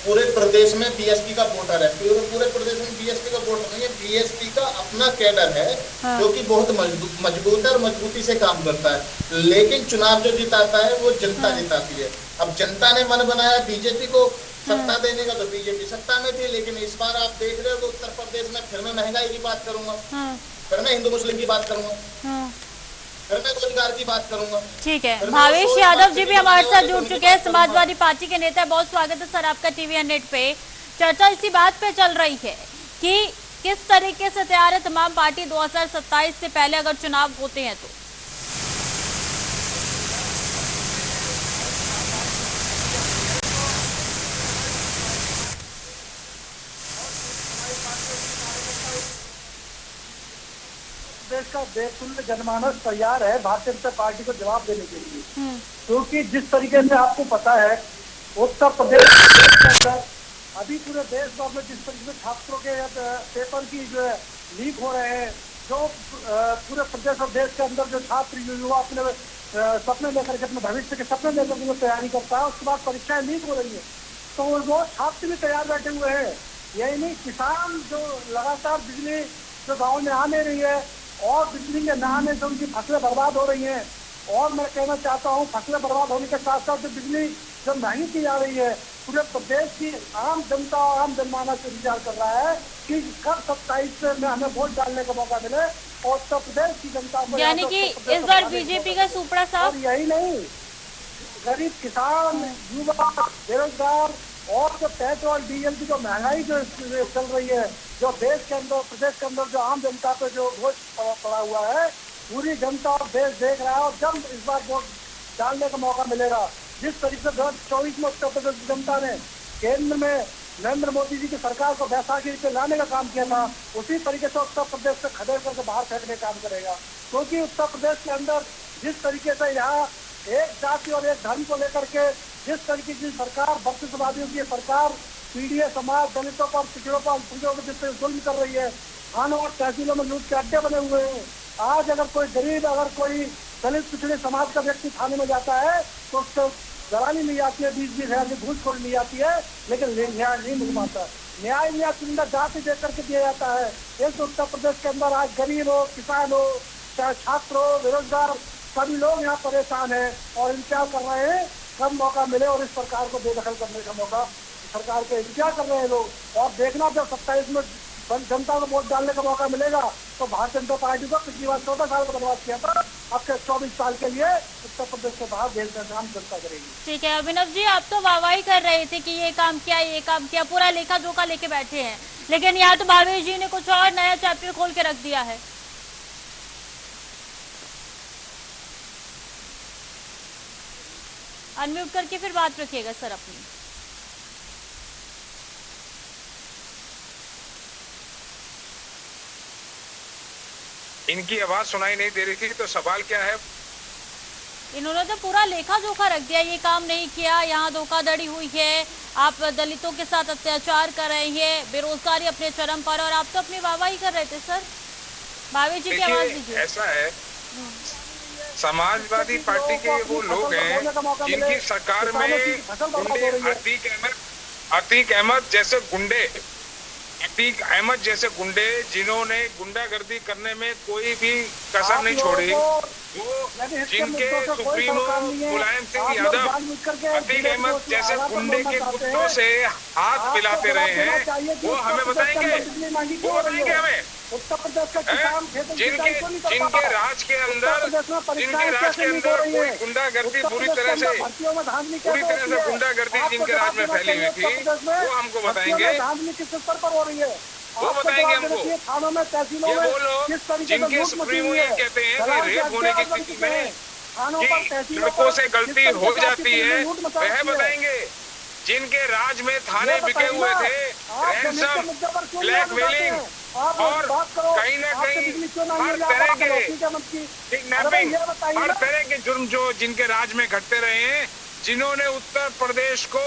पूरे प्रदेश में बीएसपी का वोटर है। पूरे प्रदेश में बीएसपी का वोटर नहीं है, बीएसपी का अपना कैडर है। हाँ। जो कि बहुत मजबूत है और मजबूती से काम करता है। लेकिन चुनाव जो जिताता है वो जनता जिताती है। अब जनता ने मन बनाया बीजेपी को सत्ता देने का, तो बीजेपी सत्ता में थी। लेकिन इस बार आप देख रहे हो कि उत्तर प्रदेश में फिर मैं महंगाई की बात करूंगा, फिर मैं हिंदू मुस्लिम की बात करूंगा, फिर मैं रोजगार की बात करूंगा। ठीक है, भावेश यादव जी भी हमारे साथ जुड़ चुके हैं, समाजवादी पार्टी के नेता। बहुत स्वागत है सर आपका टीवी हंड्रेड पे। चर्चा इसी बात पे चल रही है कि किस तरीके से तैयार है तमाम पार्टी 2027 से पहले अगर चुनाव होते हैं तो। देश का बेसुल्य जनमानस तैयार है भारतीय जनता पार्टी को जवाब देने के लिए, क्योंकि जिस तरीके से आपको पता है उत्तर प्रदेश के अंदर अभी पूरे देश भर में जिस तरीके से छात्रों के पेपर की जो है लीक हो रहे हैं, जो पूरे प्रदेश और देश के अंदर जो छात्र युवा अपने सपने लेकर के, अपने भविष्य के सपने लेकर के तैयारी करता है, उसके बाद परीक्षाएं लीक हो रही है, तो वो छात्र भी तैयार बैठे हुए हैं। यही नहीं, किसान जो लगातार बिजली जो गाँव में आ नहीं रही है और बिजली के न आने से उनकी फसलें बर्बाद हो रही हैं। और मैं कहना चाहता हूँ फसलें बर्बाद होने के साथ साथ जो बिजली जो महंगी की जा रही है, पूरे प्रदेश की आम जनता और आम जनमानस इंतजार कर रहा है कि कब 27 में हमें वोट डालने का मौका मिले और उत्तर प्रदेश की जनता को, यानी कि इस बार बीजेपी का सुपड़ा साहब। यही नहीं, गरीब किसान, युवा, बेरोजगार और जो पेट्रोल डीजल की जो महंगाई जो चल रही है, जो देश के अंदर प्रदेश के अंदर जो आम जनता पे जो बोझ पड़ा हुआ है, पूरी जनता और देश देख रहा है। और जब इस बार वोट डालने का मौका मिलेगा, जिस तरीके से 2024 में उत्तर प्रदेश की जनता ने केंद्र में नरेंद्र मोदी जी की सरकार को बैसाखी पे लाने का काम किया था, उसी तरीके से उत्तर प्रदेश से खदेड़ करके बाहर फेंकने का काम करेगा। क्योंकि उत्तर प्रदेश के अंदर जिस तरीके से यहाँ एक जाति और एक धर्म को लेकर के जिस तरीके की सरकार, बदकिस्मतियों की सरकार पीड़ित समाज, दलितों पर, पिछड़ों पर, अल्पसंख्यकों पर जिस तरह जुल्म कर रही है, थानों और तहसीलों में लूट के अड्डे बने हुए हैं। आज अगर कोई गरीब, अगर कोई दलित पिछड़े समाज का व्यक्ति थाने में जाता है तो उसको दलाली ली जाती है, 20-20 हजार की घूसखोरी ली जाती है, लेकिन न्याय नहीं मिल पाता। न्याय चुनिंदा जाति दे करके दिया जाता है। इस उत्तर प्रदेश के अंदर आज गरीब हो, किसान हो, चाहे छात्र हो, बेरोजगार, सभी लोग यहाँ परेशान हैं और इंतजार कर रहे हैं कब मौका मिले और इस सरकार को बेदखल करने का मौका सरकार के इंतजार कर रहे हैं लोग। और देखना जब 27 में जनता को वोट डालने का मौका मिलेगा तो भारतीय जनता पार्टी को पिछली बार 14 साल का बर्बाद किया था, अब के 24 साल के लिए उत्तर प्रदेश से बाहर भेज देना हम जनता करेगी। ठीक है अभिनव जी, आप तो वाहवाही कर रहे थे कि ये काम किया, पूरा लेखा जोखा लेके बैठे हैं, लेकिन यहाँ तो भावेश जी ने कुछ और नया चैप्टर खोल के रख दिया है। अनम्यूट करके फिर बात रखिएगा सर अपनी। इनकी आवाज सुनाई नहीं दे रही थी, तो सवाल क्या है? इन्होंने तो पूरा लेखा जोखा रख दिया, ये काम नहीं किया, यहाँ धोखाधड़ी हुई है, आप दलितों के साथ अत्याचार कर रहे हैं, बेरोजगारी अपने चरम पर, और आप तो अपनी वाहवाही कर रहे थे सर। भावेश जी की आवाज दीजिए। ऐसा है, समाजवादी पार्टी के वो लोग हैं जिनकी सरकार में गुंडे अतीक अहमद जैसे गुंडे जिन्होंने गुंडागर्दी करने में कोई भी कसर नहीं छोड़ी, वो जिनके सुप्रीमो मुलायम सिंह यादव अतीक अहमद जैसे गुंडे के कुत्तों से हाथ मिलाते रहे हैं, वो हमें बताएंगे हमें उत्तर प्रदेश का किसान जिनके राज के अंदर कोई गुंडागर्दी पूरी तरह से गुंडागर्दी जिनके राज में फैली हुई थी, वो हमको बताएंगे। किस स्तर पर हो रही है वो बताएंगे हमको। थानों में, तहसीलों ये में वो लोग जिनके सुप्रीमो ये कहते हैं कि रेप होने की स्थिति में कि लड़कों से गलती हो जाती है, वह बताएंगे। जिनके राज में थाने बिके हुए थे, रैंसम, ब्लैकमेलिंग और कहीं ना कहीं हर तरह के किडनैपिंग, हर तरह के जुर्म जो जिनके राज में घटते रहे हैं, जिन्होंने उत्तर प्रदेश को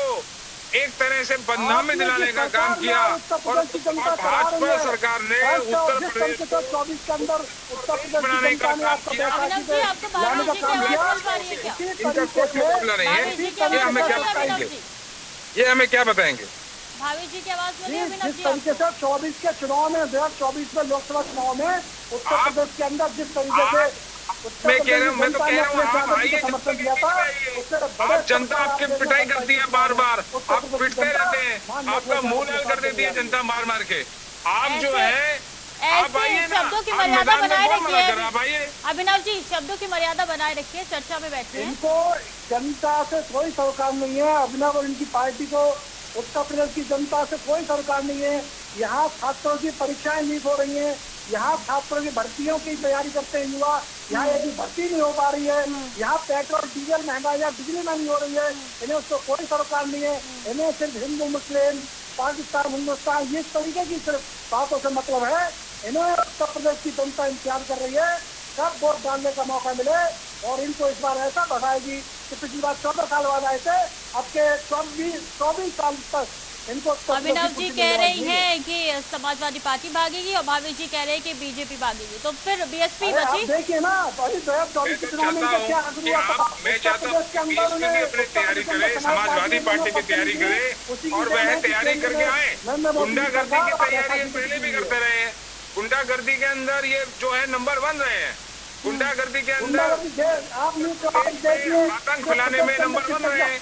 एक तरह से बदनामी दिलाने का काम किया, और भाजपा सरकार ने उत्तर प्रदेश को 24 के अंदर उत्तर प्रदेश बनाने का काम किया। इनका कोई मुकाबला नहीं है। ये हमें क्या बताएंगे? भावेश जी की आवाज बोलिए अभिनव जिस जी। तरीके से 24 के चुनाव में 2024 में लोकसभा चुनाव में उत्तर प्रदेश के अंदर जिस तरीके से मैं कह रहा हूँ, मैं तो कह रहा हूँ, आप आइए, समर्थन दिया था, आप जनता आपकी पिटाई करती है बार बार, आप पिटते रहते हैं, आपका मुंह लाल कर देती है जनता मार मार के। आप जो है आप आइए ना, शब्दों की मर्यादा बनाए रखिए आप आइए। अभिनव जी, शब्दों की मर्यादा बनाए रखिए, चर्चा में बैठे हैं। इनको जनता से कोई सरोकार नहीं है। अभिनव और इनकी पार्टी को उत्तर प्रदेश की जनता से कोई सरोकार नहीं है। यहाँ छात्रों की परीक्षाएं लीक हो रही हैं, यहाँ छात्रों की भर्तियों की तैयारी करते हैं युवा, यहाँ यदि भर्ती नहीं हो पा रही है, यहाँ पेट्रोल डीजल महंगा या बिजली महंगी हो रही है, इन्हें उसको कोई सरोकार नहीं है। इन्हें सिर्फ हिंदू मुस्लिम, पाकिस्तान हिंदुस्तान, ये तरीके की सिर्फ बातों से मतलब है। इन्हें उत्तर प्रदेश की जनता इंतजार कर रही है कब वोट डालने का मौका मिले, और इनको इस बार ऐसा बढ़ाएगी कि पिछली बार 14 साल बाद आए थे, अब के 24 साल तक इनको। अभिनव जी कह रही हैं कि समाजवादी पार्टी भागेगी और भावेश जी कह रहे हैं कि बीजेपी भागेगी, तो फिर बीएसपी बची। देखिए ना, अभी 2024 के चुनाव में क्या मैं चाहता हूँ अपनी तैयारी करे, समाजवादी पार्टी की तैयारी करे, और वह तैयारी करके आए। गुंडागर्दी की तैयारी पहले भी करते रहे हैं। गुंडागर्दी के अंदर ये जो है नंबर 1 रहे हैं। गुंडागर्दी के अंदर आतंक फैलाने में नंबर 1 रहे हैं।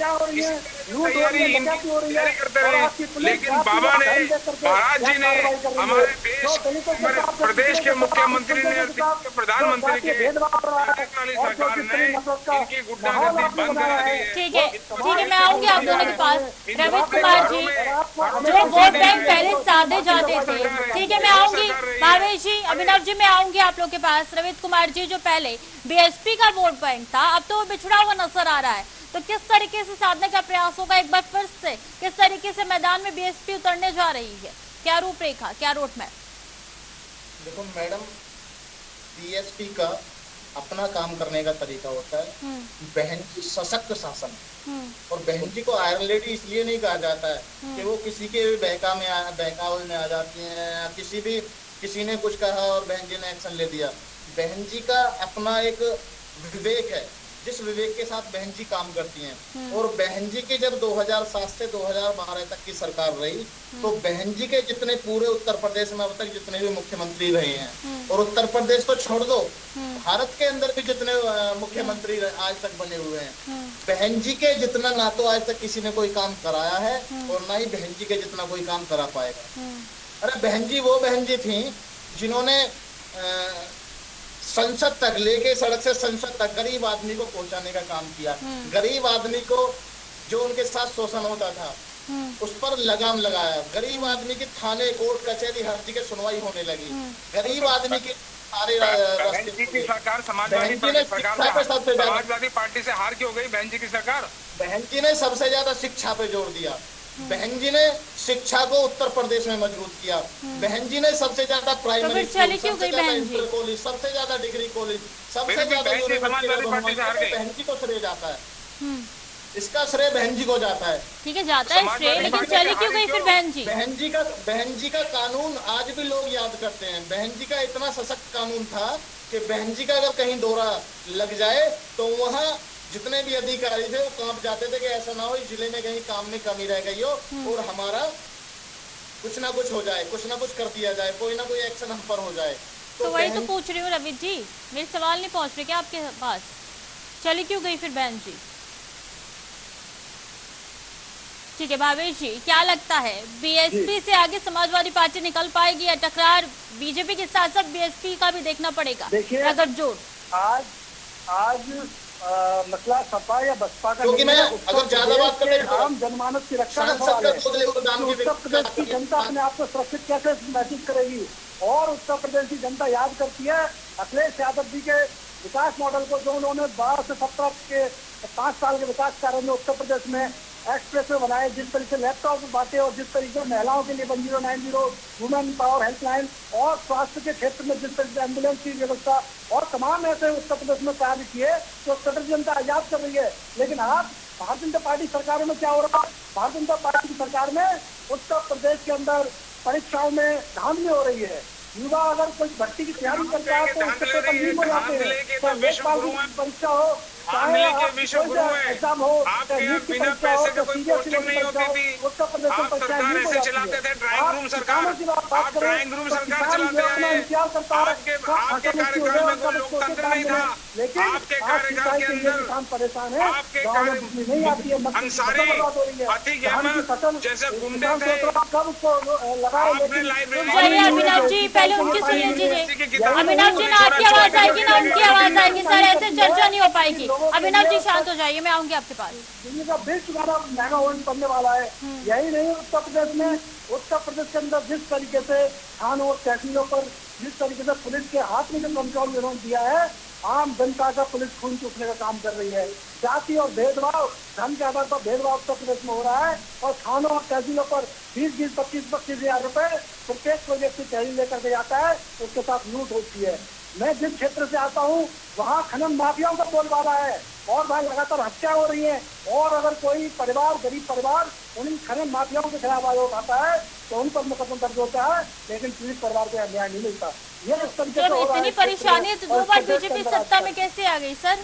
तैयारी करते रहे, लेकिन बाबा ने, महाराज जी ने, हमारे देश, हमारे प्रदेश के मुख्यमंत्री ने, प्रधानमंत्री के सरकार ने इनकी गुंडागर्दी बंद करा दी है। ठीक है, मैं आऊंगी आप दोनों के पास। रवित कुमार जी, जो वोट बैंक पहले साधे जाते थे, ठीक है, मैं आऊंगी। भावेश जी, अभिनव जी, मैं आऊंगी आप लोग के पास। रवित कुमार जी, जो पहले बीएसपी का वोट बैंक था, अब तो वो बिछड़ा हुआ नजर आ रहा है, तो किस तरीके से साधने का प्रयास होगा एक बार फिर से? किस तरीके से मैदान में बीएसपी उतरने जा रही है? क्या रूपरेखा, क्या रोड मैप? देखो मैडम, बीएसपी का अपना काम करने का तरीका होता है बहन जी सशक्त शासन, और बहन जी को आयरन लेडी इसलिए नहीं कहा जाता है कि वो किसी के बहकावे में आ जाती हैं, किसी ने कुछ कहा और बहन जी ने एक्शन ले दिया। बहन जी का अपना एक विवेक है, जिस विवेक के साथ बहन जी काम करती हैं। और बहन जी की जब 2007 से 2012 तक की सरकार रही, तो बहन जी के जितने पूरे उत्तर प्रदेश में अब तक जितने भी मुख्यमंत्री रहे हैं, और उत्तर प्रदेश तो छोड़ दो, भारत के अंदर भी जितने मुख्यमंत्री आज तक बने हुए हैं, बहन जी के जितना ना तो आज तक किसी ने कोई काम कराया है, और ना ही बहन जी के जितना कोई काम करा पाएगा। अरे बहन जी वो बहन जी थी जिन्होंने संसद तक, लेके सड़क से संसद तक गरीब आदमी को पहुंचाने का काम किया। गरीब आदमी को जो उनके साथ शोषण होता था उस पर लगाम लगाया। गरीब आदमी की थाने, कोर्ट, कचहरी, हर जगह सुनवाई होने लगी। गरीब आदमी की सारे बहन जी की सरकार समाजवादी पार्टी से हार क्यों गई? बहन जी की सरकार, बहन जी ने सबसे ज्यादा शिक्षा पे जोर दिया। बहन जी ने शिक्षा को उत्तर प्रदेश में मजबूत किया। बहन जी ने सबसे ज्यादा प्राइमरी स्कूल, सबसे ज्यादा इंटर कॉलेज, सबसे ज्यादा डिग्री कॉलेज, सबसे ज्यादा बहन जी को श्रेय जाता है। इसका श्रेय बहन जी को जाता है। ठीक है, जाता है श्रेय, लेकिन चली क्यों गई फिर बहन जी? बहन जी का कानून आज भी लोग याद करते हैं। बहन जी का इतना सशक्त कानून था कि बहन जी का अगर कहीं दौरा लग जाए तो वहाँ जितने भी अधिकारी थे वो कांप जाते थे कि ऐसा ना हो इस जिले में कहीं काम में कमी रह गई हो और हमारा कुछ ना कुछ हो जाए, कुछ ना कुछ कर दिया जाए, कोई ना कोई एक्शन हम पर हो जाए। तो वही तो पूछ रही हूँ रवि जी, मेरे सवाल नहीं पहुँच रहे क्या आपके पास? चली क्यों गई फिर बहन जी? ठीक है भावेश जी, क्या लगता है बीएसपी से आगे समाजवादी पार्टी निकल पाएगी या टकरार बीजेपी के साथ साथ बीएसपी का भी देखना पड़ेगा? अगर जोड़ आज मसला सपा या बसपा का, क्योंकि मैं अगर ज्यादा बात करें आम जनमानस की रक्षा का सवाल है। उत्तर प्रदेश की जनता अपने आप को सुरक्षित कैसे महसूस करेगी? और उत्तर प्रदेश की जनता याद करती है अखिलेश यादव जी के विकास मॉडल को, जो उन्होंने 12 से 17 के 5 साल के विकास कार्य में उत्तर प्रदेश में एक्सप्रेस वे बनाए, जिस तरीके से लैपटॉप बांटे और जिस तरीके से महिलाओं के लिए 1090 वुमेन पावर हेल्पलाइन और स्वास्थ्य के क्षेत्र में जिस तरीके से एम्बुलेंस की व्यवस्था और तमाम ऐसे उत्तर प्रदेश में कार्य किए तो उत्तर प्रदेश जनता याद कर रही है। लेकिन आज भारतीय जनता पार्टी सरकारों में क्या हो रहा है? भारतीय जनता पार्टी की सरकार में उत्तर प्रदेश के अंदर परीक्षाओं में धांधली हो रही है। युवा अगर कोई भर्ती की तैयारी करता है तो उसके पेपर लीक हो जाते हैं। तो लेखपाल की परीक्षा हो, चाहे एग्जाम हो, चाहे नीट की परीक्षा हो, तो सीरियस परीक्षा हो, उत्तर प्रदेश में परीक्षा लीक हो जाती है। आप किसानों की बात करें तो किसान जो अपना इंतजार करता है लेकिन आज सिंचाई के लिए किसान परेशान है, गाँव में बिजली नहीं आती है, मक्की की फसल बर्बाद हो रही है, धान की फसल किसान सोच रहा कब उसको लगाए। लेकिन अभिनव जी पहले उनकी सुनिए जी। अभिनव जी ना आपकी आवाज आएगी ना उनकी आवाज आएगी, सर ऐसे चर्चा नहीं हो पाएगी। अभिनव जी शांत हो जाइए, मैं आऊंगी आपके पास। दिल्ली का बिल चुनाव महंगा पड़ने वाला है। यही नहीं उत्तर प्रदेश में, उत्तर प्रदेश के अंदर जिस तरीके से थानों और तहसीलों पर जिस तरीके से पुलिस के हाथ में जो कंट्रोल इन्होंने दिया है, आम जनता का पुलिस खून चूसने का काम कर रही है। जाति और भेदभाव, धन के आधार पर भेदभाव उत्तर प्रदेश में हो रहा है और थानों और तहसीलों पर 20-20, 25-25 हजार रुपए प्रत्येक प्रोजेक्ट की तहसील लेकर के जाता है, उसके साथ लूट होती है। मैं जिस क्षेत्र से आता हूँ वहाँ खनन माफियाओं का बोलबाला है और वहाँ लगातार हत्या हो रही है। और अगर कोई परिवार, गरीब परिवार उन खनन माफियाओं के खिलाफ आयोग आता है तो उन पर मुकदमा दर्ज होता है, लेकिन पीड़ित परिवार को न्याय नहीं मिलता। ये इस तरीके से इतनी परेशानी है तो 2 बार बीजेपी सत्ता में कैसे आ गई सर?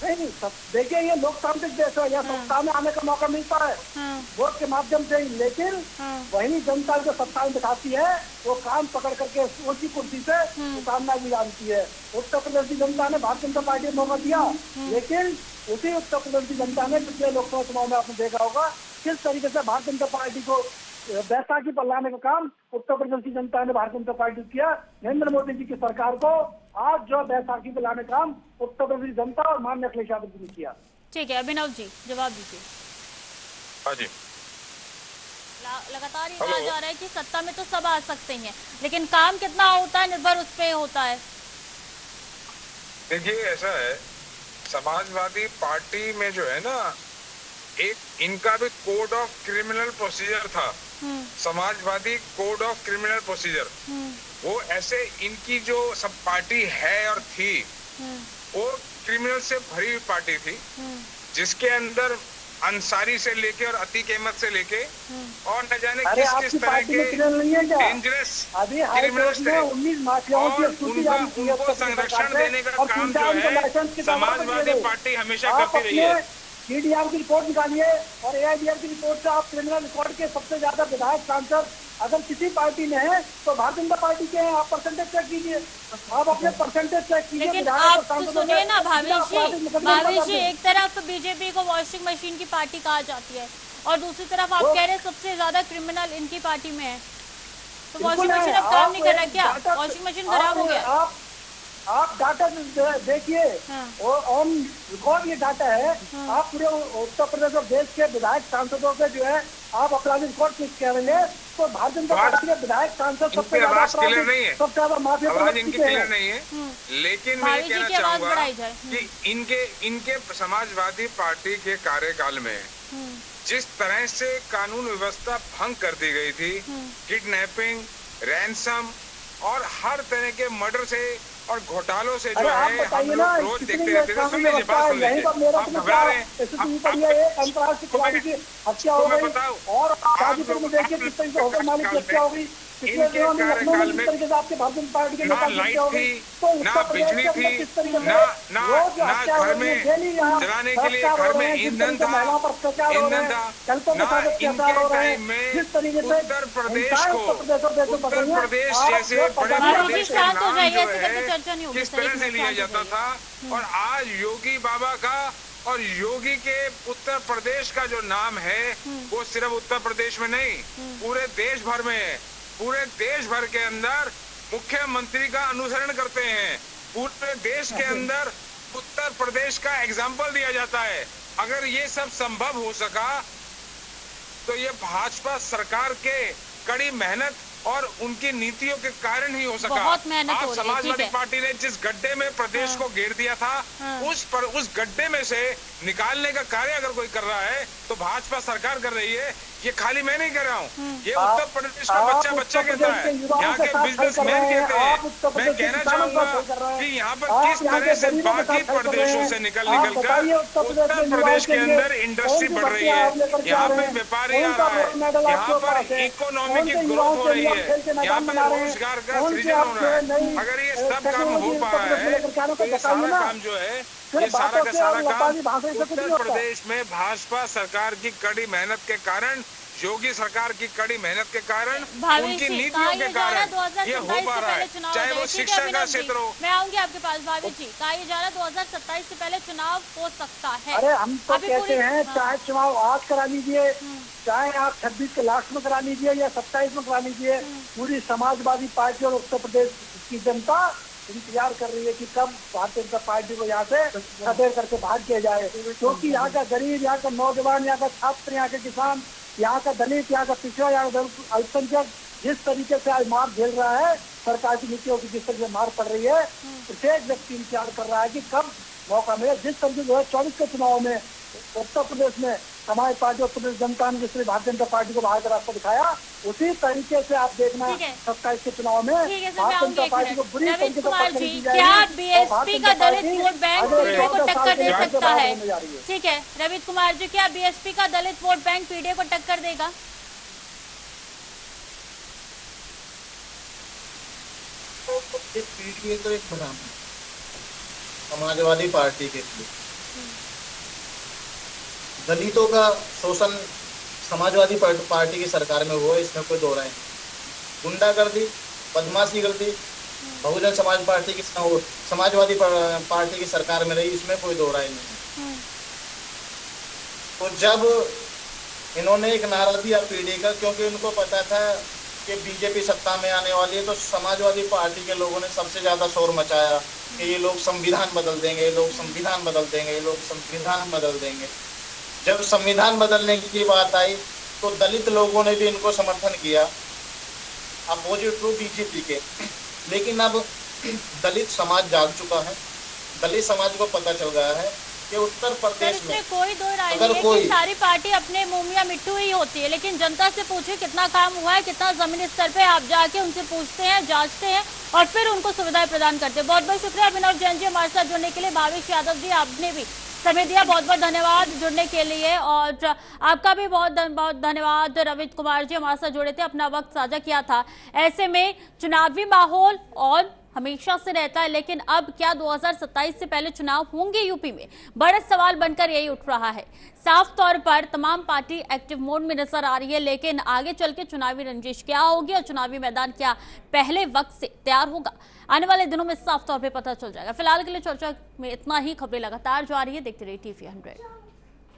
नहीं, देखिए ये लोकतांत्रिक देश है, यहाँ सत्ता में आने का मौका मिलता है वोट के माध्यम से ही, लेकिन वही जनता जो सत्ता में दिखाती है वो कान पकड़ करके ऊंची कुर्सी से उतारना भी जानती है। उत्तर प्रदेश की जनता ने भारतीय जनता पार्टी को मौका दिया, लेकिन उसी उत्तर प्रदेश की जनता ने पिछले लोकसभा चुनाव में आपने देखा होगा किस तरीके से भारतीय जनता पार्टी को बैसाखी पर लाने का काम उत्तर प्रदेश की जनता ने भारतीय जनता पार्टी किया। नरेंद्र मोदी जी की सरकार को आज जो बैसाखी पर लाने का काम उत्तर प्रदेश की जनता और माननीय अखिलेश यादव जी ने किया। ठीक है अभिनव जी जवाब दीजिए। हाँ जी, लगातार ये कहा जा रहा है कि सत्ता में तो सब आ सकते हैं, लेकिन काम कितना होता है निर्भर उस पर होता है। देखिए ऐसा है, समाजवादी पार्टी में जो है ना, एक इनका भी कोड ऑफ क्रिमिनल प्रोसीजर था, Samajwadi code of criminal procedure. वो ऐसे इनकी जो सब पार्टी है और थी वो क्रिमिनल से भरी हुई पार्टी थी, जिसके अंदर अंसारी से लेके और अतीक अहमद से लेके और न जाने किस किस तरह के डेंजरस क्रिमिनल्स थे, और उनको संरक्षण देने का काम जो है समाजवादी पार्टी हमेशा करती रही है। सीडीआर की रिपोर्ट निकालिए और एआईबीआर की रिपोर्ट से आप क्रिमिनल रिकॉर्ड के सबसे ज्यादा विधायक सांसद अगर किसी पार्टी में है तो भारतीय जनता पार्टी के हैं। आप परसेंटेज चेक कीजिए, आप अपने परसेंटेज चेक कीजिए। लेकिन आप सुनिए ना भावेश जी, एक तरफ बीजेपी को वॉशिंग मशीन की पार्टी कहा जाती है और दूसरी तरफ आप कह रहे हैं सबसे ज्यादा क्रिमिनल इनकी पार्टी में है, तो वॉशिंग मशीन अब काम नहीं कर रहा क्या? वॉशिंग मशीन खराब हो गया? आप डाटा देखिए और ऑन रिकॉर्ड ये डाटा है। आप पूरे उत्तर प्रदेश और देश के विधायक सांसदों के जो है आप अपराधी रिकॉर्ड चेक करेंगे तो भारतीय जनता पार्टी के विधायक सांसद सबसे ज्यादा सबसे ज्यादा माफिया नहीं है। लेकिन मैं ये कहना चाहूंगा कि इनके समाजवादी पार्टी के कार्यकाल में जिस तरह से कानून व्यवस्था भंग कर दी गई थी, किडनैपिंग, रैंसम और हर तरह के मर्डर से और घोटालों से जो है हम लोग रोज देखते रहते थे। सुन लीजिए, बात सुन लीजिए, आप घबरा रहे हैं। हत्या हो गई और गाजीपुर में देखिए किस तरीके से होटल मालिक की हत्या हो गई। इनके कार्यकाल में ना लाइट थी, ना बिजली थी, ना घर में जलाने के लिए घर में ईंधन था, ना इनके टाइम में उत्तर प्रदेश जैसे बड़े प्रदेश का नाम जो है किस तरह से लिया जाता था। और आज योगी बाबा का और योगी के उत्तर प्रदेश का जो नाम है वो सिर्फ उत्तर प्रदेश में नहीं, पूरे देश भर में है। पूरे देश भर के अंदर मुख्यमंत्री का अनुसरण करते हैं। पूरे देश के अंदर उत्तर प्रदेश का एग्जाम्पल दिया जाता है। अगर ये सब संभव हो सका तो ये भाजपा सरकार के कड़ी मेहनत और उनकी नीतियों के कारण ही हो सका। आज समाजवादी पार्टी ने जिस गड्ढे में प्रदेश को घेर दिया था उस गड्ढे में से निकालने का कार्य अगर कोई कर रहा है तो भाजपा सरकार कर रही है। ये खाली मैं नहीं कह रहा हूँ, ये उत्तर प्रदेश का बच्चा कहता है, यहाँ के बिजनेसमैन कहते हैं। मैं कहना चाहूंगा कि यहाँ पर किस तरह से बाकी प्रदेशों से निकल कर उत्तर प्रदेश के अंदर इंडस्ट्री बढ़ रही है, यहाँ पे व्यापारी आ रहा है, यहाँ पर इकोनॉमी की ग्रोथ हो रही है, यहाँ पे रोजगार का सृजन हो रहा है। अगर ये सब काम हो पा रहा है तो ये सारा काम जो है, ये सारा का सारा काम उत्तर प्रदेश में भाजपा सरकार की कड़ी मेहनत के कारण, योगी सरकार की कड़ी मेहनत के कारण, उनकी नीतियों के कारण ये हो पा रहा है। चाहे वो शिक्षा का क्षेत्र हो। मैं आऊंगी आपके पास। भाभी जी, कहा जा रहा है 2027 से पहले चुनाव हो सकता है। अरे हम तो कहते हैं चाहे चुनाव आज करा लीजिए, चाहे आप 26 के लास्ट में करा लीजिए या 27 में करा लीजिए, पूरी समाजवादी पार्टी और उत्तर प्रदेश की जनता इंतजार कर रही है कि कब भारतीय जनता पार्टी को यहाँ से खदेड़ करके भाग किया जाए। क्योंकि यहाँ का गरीब, यहाँ का नौजवान, यहाँ का छात्र, यहाँ के किसान, यहाँ का दलित, यहाँ का पिछड़ा, यहाँ का अल्पसंख्यक जिस तरीके से आज मार झेल रहा है, सरकार की नीतियों की जिस तरीके से मार पड़ रही है, प्रत्येक व्यक्ति इंतजार कर रहा है कि कब मौका मिले। जिस तरीके 2024 के चुनाव में उत्तर प्रदेश में समाज पार्टी, उत्तर प्रदेश जनता ने जिस भारतीय जनता पार्टी को बाहर का रास्ता दिखाया, उसी तरीके से आप देखना 27 के चुनाव में भारतीय जनता पार्टी को बुरी तरीके से क्या बीएसपी का दलित वोट बैंक पीडीए को टक्कर दे सकता है? ठीक है रवित कुमार जी, क्या बीएसपी का दलित वोट बैंक पीडीए को टक्कर देगा? पीडीए तो एक बड़ा समाजवादी पार्टी के लिए दलितों का शोषण समाजवादी पार्टी की सरकार में हुआ, इसमें कोई दो राय नहीं। गुंडागर्दी, बदमाशी गर्दी बहुजन समाज पार्टी की समाजवादी पार्टी की सरकार में रही, इसमें कोई दो राय नहीं। तो जब इन्होंने एक नारा दिया पीढ़ी का, क्योंकि उनको पता था कि बीजेपी सत्ता में आने वाली है, तो समाजवादी पार्टी के लोगों ने सबसे ज्यादा शोर मचाया कि ये लोग संविधान बदल देंगे, ये लोग संविधान बदल देंगे, ये लोग संविधान बदल देंगे। जब संविधान बदलने की बात आई तो दलित लोगों ने भी इनको समर्थन किया, अपोजिट टू बीजेपी के। लेकिन अब दलित समाज जाग चुका है, दलित समाज को पता चल गया है कि उत्तर प्रदेश में कोई दो राय नहीं है कि सारी पार्टी अपने मुंह या मिट्टू ही होती है, लेकिन जनता से पूछे कितना काम हुआ है, कितना जमीनी स्तर पे आप जाके उनसे पूछते हैं, जांचते हैं और फिर उनको सुविधाएं प्रदान करते हैं। बहुत बहुत शुक्रिया अभिनव जैन जी हमारे साथ जुड़ने के लिए। भावेश यादव जी, आपने भी समय दिया, बहुत बहुत धन्यवाद जुड़ने के लिए। और आपका भी बहुत बहुत धन्यवाद। रवित कुमार जी हमारे साथ जुड़े थे, अपना वक्त साझा किया था। ऐसे में चुनावी माहौल और हमेशा से रहता है, लेकिन अब क्या 2027 से पहले चुनाव होंगे यूपी में? बड़ा सवाल बनकर यही उठ रहा है। साफ तौर पर तमाम पार्टी एक्टिव मोड में नजर आ रही है, लेकिन आगे चल के चुनावी रंजिश क्या होगी और चुनावी मैदान क्या पहले वक्त से तैयार होगा, आने वाले दिनों में साफ तौर पर पता चल जाएगा। फिलहाल के लिए चर्चा में इतना ही। खबरें लगातार जारी है, देखते रहिए TV 100।